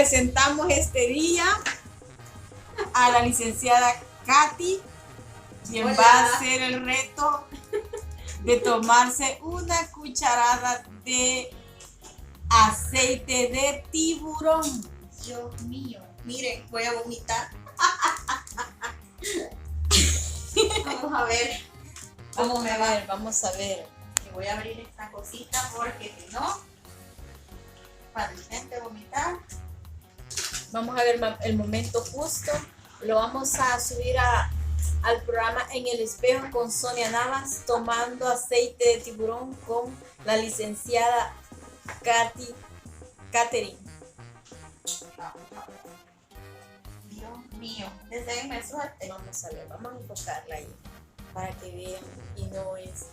presentamos este día a la licenciada Katy, quien Hola. va a hacer el reto de tomarse una cucharada de aceite de tiburón. Dios mío, miren, voy a vomitar. Vamos a ver cómo me va. Vamos a ver. Y voy a abrir esta cosita porque si no, cuando intente vomitar. Vamos a ver el momento justo. Lo vamos a subir al programa En el Espejo con Sonia Navas, tomando aceite de tiburón con la licenciada Catherine. Vamos a ver. Dios mío, deseenme suerte. Vamos a ver, vamos a enfocarla ahí para que vean y no es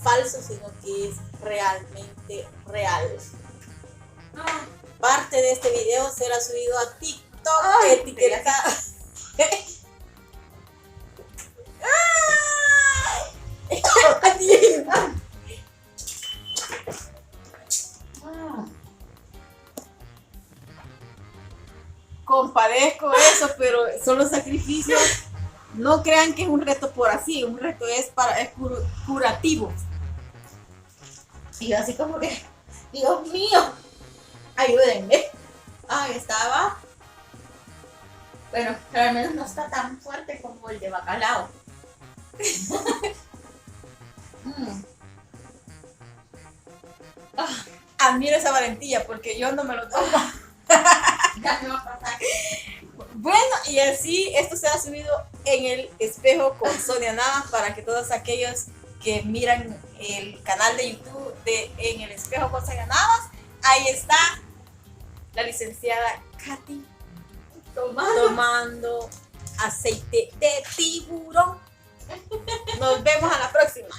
falso, sino que es realmente real. Parte de este video será subido a TikTok, Ay, etiquetado. Compadezco eso, pero son los sacrificios. No crean que es un reto por así, un reto es curativo. Y yo así como que, Dios mío, ayúdenme. Estaba. Bueno, pero al menos no está tan fuerte como el de bacalao. Admiro esa valentía porque yo no me lo tomo. Ya me va a pasar. Bueno, y así esto será subido en el espejo con Sonia Navas para que todos aquellos que miran el canal de YouTube de En el Espejo con Sonia Navas, ahí está la licenciada Katy tomando aceite de tiburón. Nos vemos a la próxima.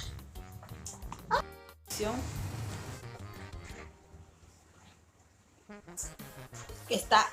Está